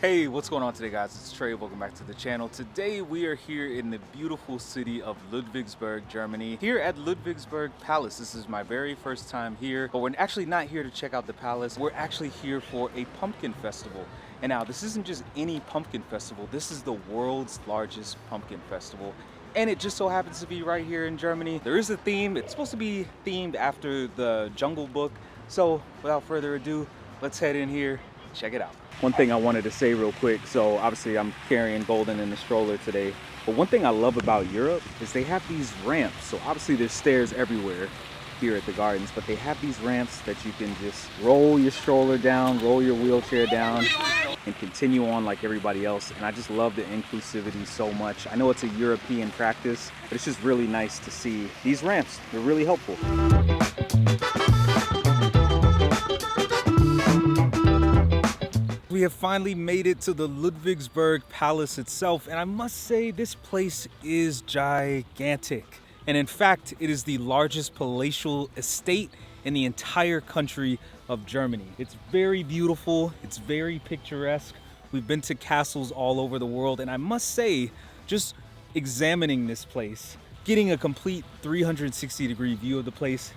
Hey, what's going on today, guys? It's Trey. Welcome back to the channel. Today we are here in the beautiful city of Ludwigsburg, Germany. Here at Ludwigsburg Palace. This is my very first time here, but we're actually not here to check out the palace. We're actually here for a pumpkin festival. And now this isn't just any pumpkin festival. This is the world's largest pumpkin festival. And it just so happens to be right here in Germany. There is a theme. It's supposed to be themed after the Jungle Book. So without further ado, let's head in here, check it out. One thing I wanted to say real quick, so obviously I'm carrying Golden in the stroller today, but one thing I love about Europe is they have these ramps. So obviously there's stairs everywhere here at the gardens, but they have these ramps that you can just roll your stroller down, roll your wheelchair down, and continue on like everybody else. And I just love the inclusivity so much. I know it's a European practice, but it's just really nice to see these ramps. They're really helpful. We have finally made it to the Ludwigsburg Palace itself, and I must say this place is gigantic. And in fact, it is the largest palatial estate in the entire country of Germany. It's very beautiful, it's very picturesque. We've been to castles all over the world, and I must say, just examining this place, getting a complete 360-degree view of the place,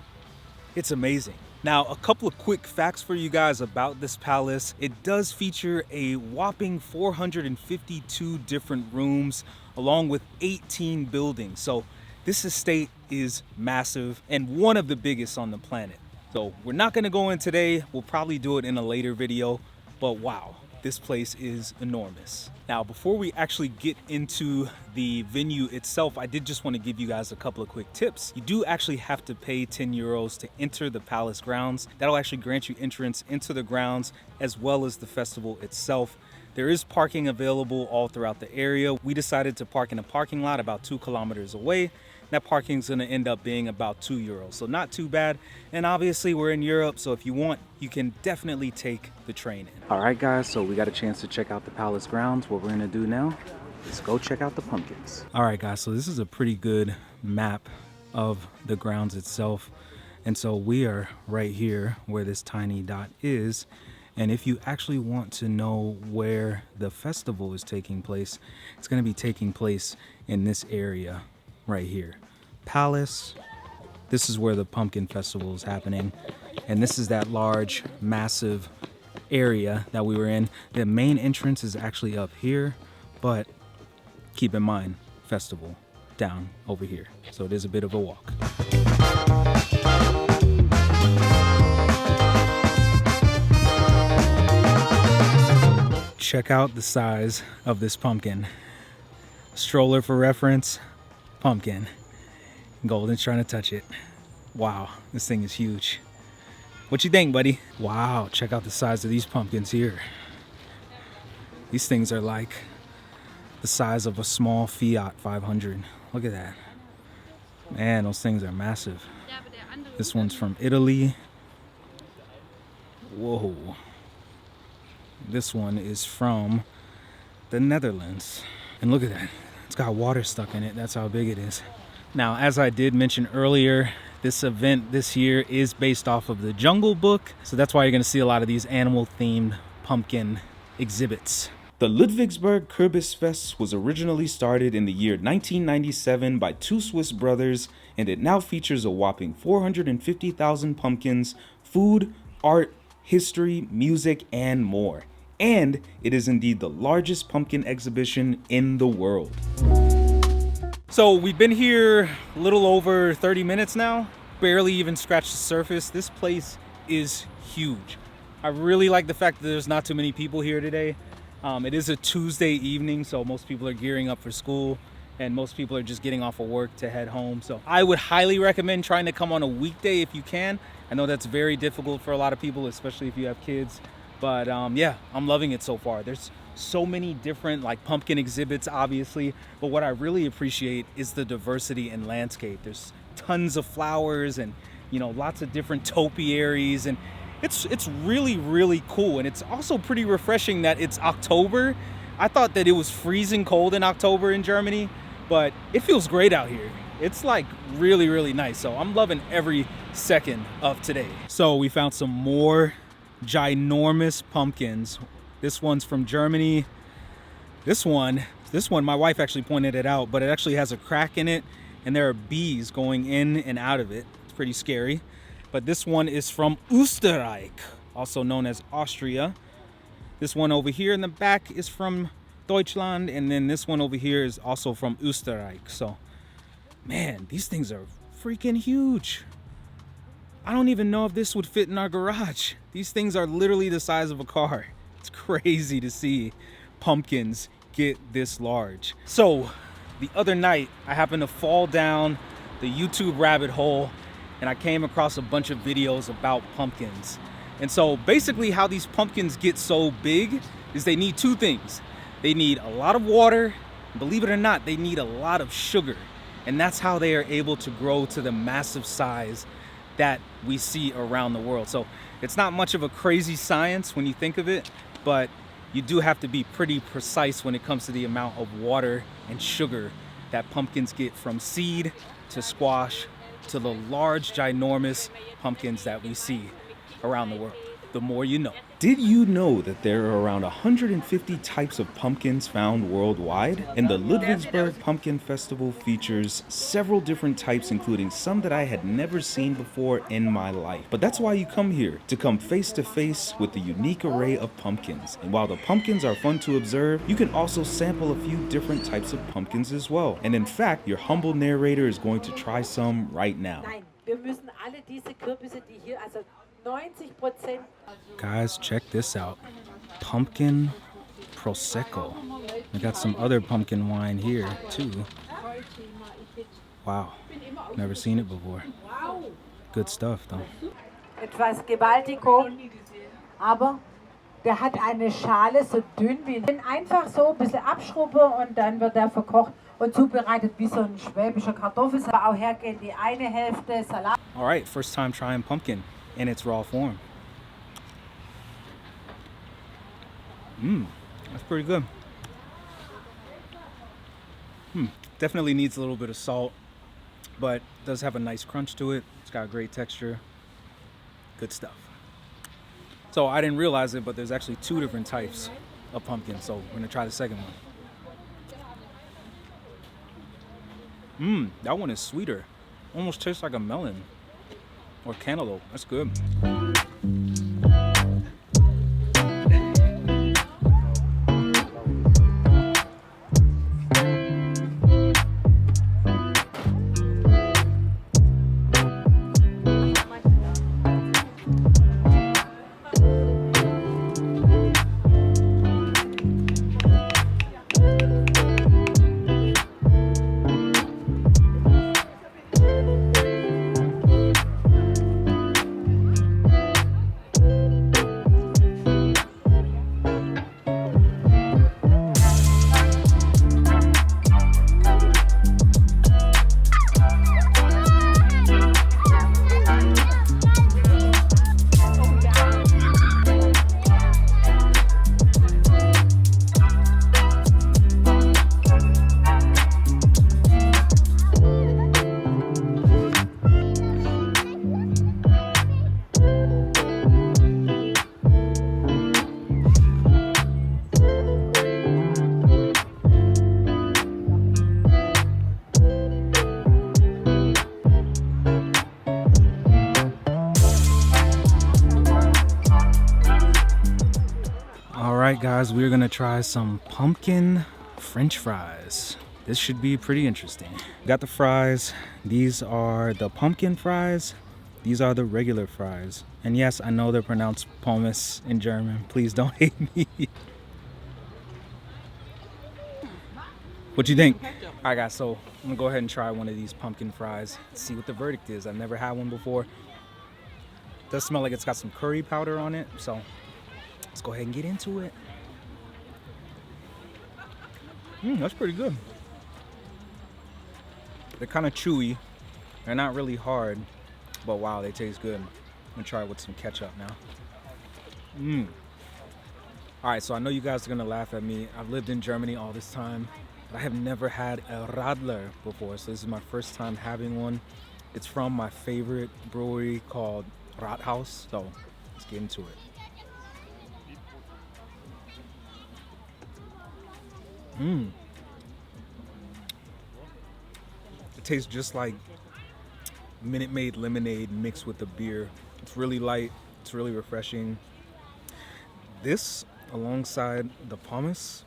it's amazing. Now, a couple of quick facts for you guys about this palace. It does feature a whopping 452 different rooms along with 18 buildings. So this estate is massive and one of the biggest on the planet. So we're not going to go in today. We'll probably do it in a later video, but wow, this place is enormous. Now, before we actually get into the venue itself, I did just want to give you guys a couple of quick tips. You do actually have to pay 10 euros to enter the palace grounds. That'll actually grant you entrance into the grounds as well as the festival itself. There is parking available all throughout the area. We decided to park in a parking lot about 2 kilometers away. That parking is going to end up being about 2 euros, so not too bad. And obviously we're in Europe, so if you want, you can definitely take the train in. All right, guys, so we got a chance to check out the palace grounds. What we're going to do now is go check out the pumpkins. All right, guys, so this is a pretty good map of the grounds itself. And so we are right here where this tiny dot is. And if you actually want to know where the festival is taking place, it's going to be taking place in this area right here. Palace, this is where the pumpkin festival is happening, and this is that large massive area that we were in. The main entrance is actually up here, but keep in mind, festival down over here, so it is a bit of a walk. Check out the size of this pumpkin. Stroller for reference, pumpkin. Golden's trying to touch it. Wow, this thing is huge. What you think, buddy? Wow, check out the size of these pumpkins here. These things are like the size of a small Fiat 500. Look at that. Man, those things are massive. This one's from Italy. Whoa. This one is from the Netherlands. And look at that. It's got water stuck in it. That's how big it is. Now, as I did mention earlier, this event this year is based off of the Jungle Book. So that's why you're going to see a lot of these animal-themed pumpkin exhibits. The Ludwigsburg Kürbisfest was originally started in the year 1997 by 2 Swiss brothers, and it now features a whopping 450,000 pumpkins, food, art, history, music, and more. And it is indeed the largest pumpkin exhibition in the world. So we've been here a little over 30 minutes now, barely even scratched the surface. This place is huge. I really like the fact that there's not too many people here today. It is a Tuesday evening, so most people are gearing up for school and most people are just getting off of work to head home. So I would highly recommend trying to come on a weekday if you can. I know that's very difficult for a lot of people, especially if you have kids. But yeah, I'm loving it so far. There's so many different like pumpkin exhibits, obviously. But what I really appreciate is the diversity in landscape. There's tons of flowers and, you know, lots of different topiaries. And it's really, really cool. And it's also pretty refreshing that it's October. I thought that it was freezing cold in October in Germany, but it feels great out here. It's like really, really nice. So I'm loving every second of today. So we found some more ginormous pumpkins This one's from Germany. This one, my wife actually pointed it out, but it actually has a crack in it and there are bees going in and out of it. It's pretty scary. But this one is from Österreich, also known as Austria. This one over here in the back is from Deutschland, and then this one over here is also from Österreich. So, man, these things are freaking huge. I don't even know if this would fit in our garage. These things are literally the size of a car. It's crazy to see pumpkins get this large. So the other night I happened to fall down the YouTube rabbit hole and I came across a bunch of videos about pumpkins. And so basically how these pumpkins get so big is they need two things. They need a lot of water, believe it or not, they need a lot of sugar. And that's how they are able to grow to the massive size that we see around the world. So it's not much of a crazy science when you think of it, but you do have to be pretty precise when it comes to the amount of water and sugar that pumpkins get from seed to squash to the large, ginormous pumpkins that we see around the world. The more you know. Did you know that there are around 150 types of pumpkins found worldwide? And the Ludwigsburg Pumpkin Festival features several different types, including some that I had never seen before in my life. But that's why you come here, to come face to face with the unique array of pumpkins. And while the pumpkins are fun to observe, you can also sample a few different types of pumpkins as well. And in fact, your humble narrator is going to try some right now. Nein, wir müssen alle diese Kürbisse, die hier, also 90%. Guys, check this out. Pumpkin Prosecco. We got some other pumpkin wine here too. Wow, never seen it before. Good stuff though. Etwas gewaltig hoch, aber der hat eine Schale so dünn wie einfach so ein bisschen abschrubben und dann wird er verkocht und zubereitet wie so ein schwäbischer Kartoffelsalat. Auch hergehen die eine Hälfte Salat. All right, first time trying pumpkin in its raw form. That's pretty good. Definitely needs a little bit of salt, but does have a nice crunch to it. It's got a great texture. Good stuff. So I didn't realize it, but there's actually two different types of pumpkin. So we're gonna try the second one. That one is sweeter. Almost tastes like a melon or cantaloupe. That's good. Alright guys, we're gonna try some pumpkin French fries. This should be pretty interesting. Got the fries. These are the pumpkin fries. These are the regular fries. And yes, I know they're pronounced pommes in German. Please don't hate me. What you think? Alright guys, so I'm gonna go ahead and try one of these pumpkin fries. See what the verdict is. I've never had one before. It does smell like it's got some curry powder on it, so let's go ahead and get into it. That's pretty good. They're kind of chewy. They're not really hard, but wow, they taste good. I'm gonna try it with some ketchup now. All right, so I know you guys are gonna laugh at me. I've lived in Germany all this time, but I have never had a Radler before, so this is my first time having one. It's from my favorite brewery called Rathaus, so let's get into it. It tastes just like Minute Maid lemonade mixed with the beer. It's really light. It's really refreshing. This, alongside the pumice,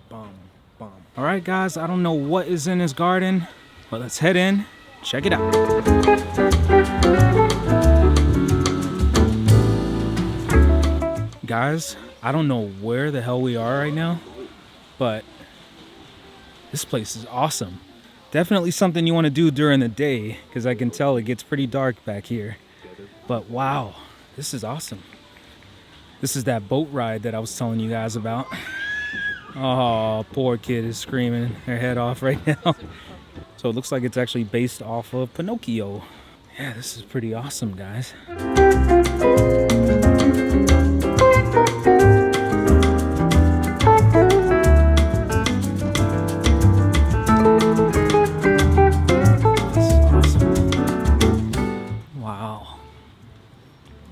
bomb, bomb. All right, guys, I don't know what is in this garden, but let's head in, check it out. Guys, I don't know where the hell we are right now, but this place is awesome. Definitely something you want to do during the day, because I can tell it gets pretty dark back here. But wow, this is awesome. This is that boat ride that I was telling you guys about. Oh, poor kid is screaming her head off right now. So it looks like it's actually based off of Pinocchio. Yeah, this is pretty awesome, guys.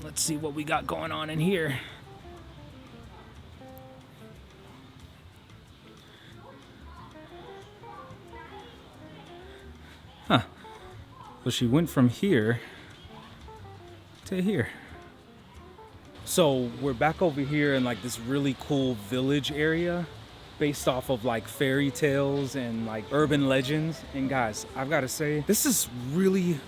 Let's see what we got going on in here. Huh. So she went from here to here. So we're back over here in like this really cool village area based off of like fairy tales and like urban legends. And guys, I've got to say, this is really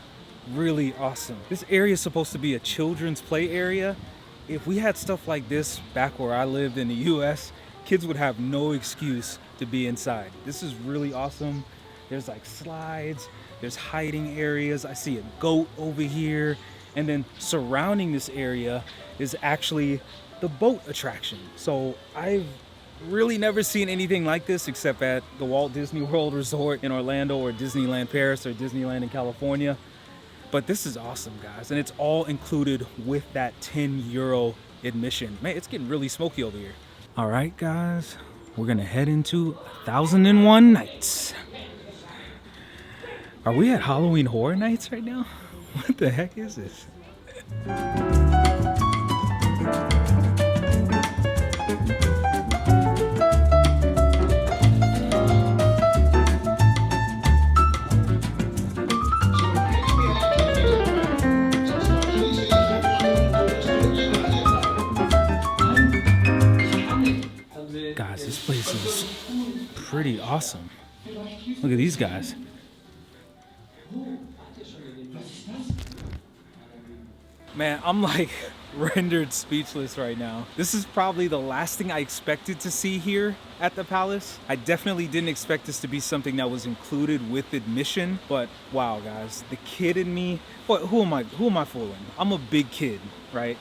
awesome. This area is supposed to be a children's play area. If we had stuff like this back where I lived in the US, kids would have no excuse to be inside. This is really awesome. There's like slides, there's hiding areas. I see a goat over here. And then surrounding this area is actually the boat attraction. So I've really never seen anything like this except at the Walt Disney World Resort in Orlando, or Disneyland Paris, or Disneyland in California. But this is awesome, guys, and it's all included with that €10 admission. Man, it's getting really smoky over here. All right, guys, we're gonna head into 1001 Nights. Are we at Halloween Horror Nights right now? What the heck is this? Guys, this place is pretty awesome. Look at these guys. Man, I'm like rendered speechless right now. This is probably the last thing I expected to see here at the Palace. I definitely didn't expect this to be something that was included with admission, but wow, guys, the kid in me, what, who am I fooling? I'm a big kid, right?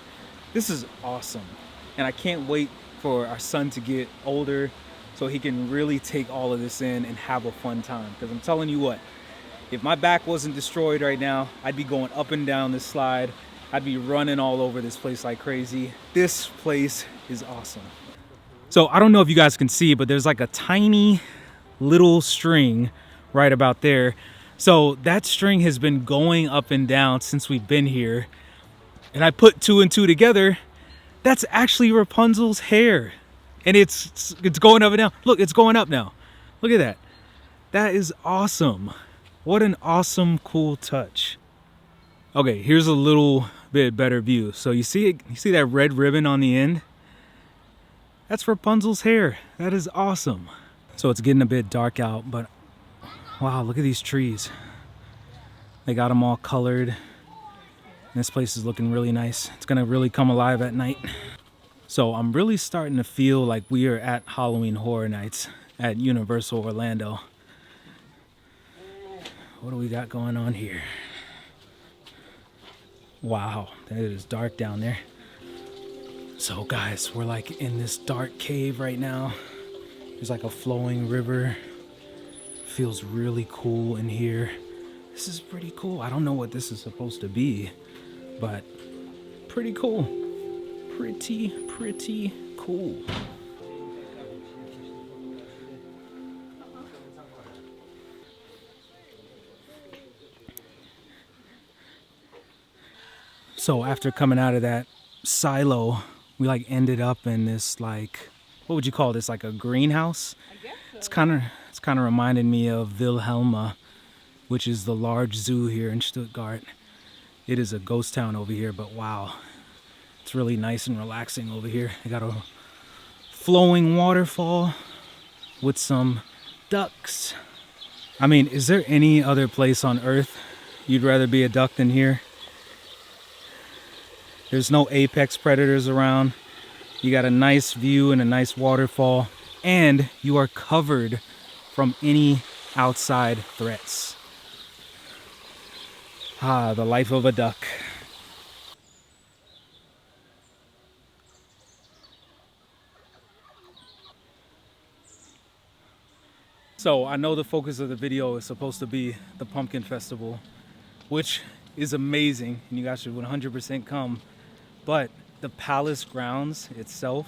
This is awesome. And I can't wait for our son to get older so he can really take all of this in and have a fun time. Because I'm telling you what, if my back wasn't destroyed right now, I'd be going up and down this slide. I'd be running all over this place like crazy. This place is awesome. So I don't know if you guys can see, but there's like a tiny little string right about there. So that string has been going up and down since we've been here. And I put two and two together. That's actually Rapunzel's hair. And it's going up and down. Look, it's going up now. Look at that. That is awesome. What an awesome, cool touch. Okay, here's a little bit better view. So you see it? You see that red ribbon on the end? That's Rapunzel's hair. That is awesome. So it's getting a bit dark out, but wow, look at these trees. They got them all colored. This place is looking really nice. It's gonna really come alive at night. So I'm really starting to feel like we are at Halloween Horror Nights at Universal Orlando. What do we got going on here? Wow, that is dark down there. So guys, we're like in this dark cave right now. There's like a flowing river. Feels really cool in here. This is pretty cool. I don't know what this is supposed to be, but pretty cool. Pretty cool. So after coming out of that silo, we like ended up in this like, what would you call this, like a greenhouse? I guess so. It's kind of reminding me of Wilhelma, which is the large zoo here in Stuttgart. It is a ghost town over here, but wow, it's really nice and relaxing over here. They got a flowing waterfall with some ducks. I mean, is there any other place on earth you'd rather be a duck than here? There's no apex predators around. You got a nice view and a nice waterfall, and you are covered from any outside threats. Ah, the life of a duck. So I know the focus of the video is supposed to be the pumpkin festival, which is amazing, and you guys should 100% come. But the palace grounds itself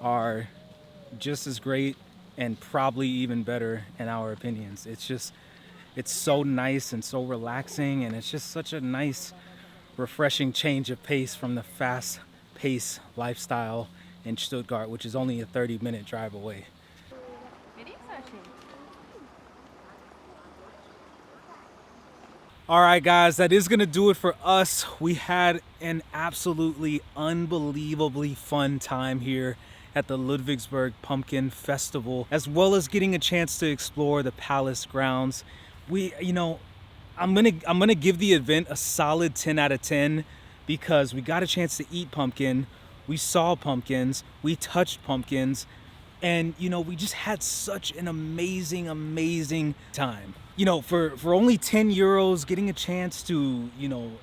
are just as great and probably even better in our opinions. It's so nice and so relaxing, and it's just such a nice, refreshing change of pace from the fast-paced lifestyle in Stuttgart, which is only a 30-minute drive away. All right, guys, that is gonna do it for us. We had an absolutely unbelievably fun time here at the Ludwigsburg Pumpkin Festival, as well as getting a chance to explore the palace grounds. I'm gonna give the event a solid 10 out of 10 because we got a chance to eat pumpkin, we saw pumpkins, we touched pumpkins, and we just had such an amazing time. For only 10 euros, getting a chance to,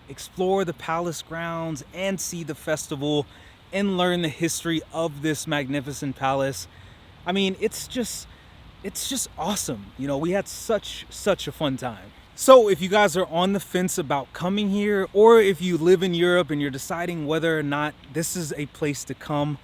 explore the palace grounds and see the festival and learn the history of this magnificent palace. I mean, it's just awesome. We had such a fun time. So if you guys are on the fence about coming here, or if you live in Europe and you're deciding whether or not this is a place to come,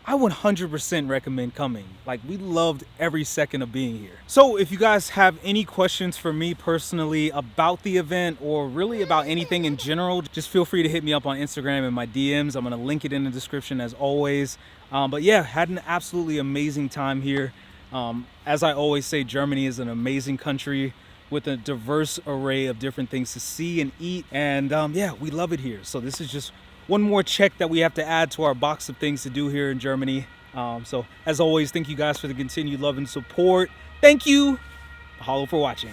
I would 100% recommend coming. Like, we loved every second of being here. So if you guys have any questions for me personally about the event, or really about anything in general, just feel free to hit me up on Instagram in my DMs. I'm gonna link it in the description as always. But yeah, had an absolutely amazing time here. As I always say, Germany is an amazing country with a diverse array of different things to see and eat. And yeah, we love it here. So this is just one more check that we have to add to our box of things to do here in Germany. So as always, thank you guys for the continued love and support. Thank you. Mahalo for watching.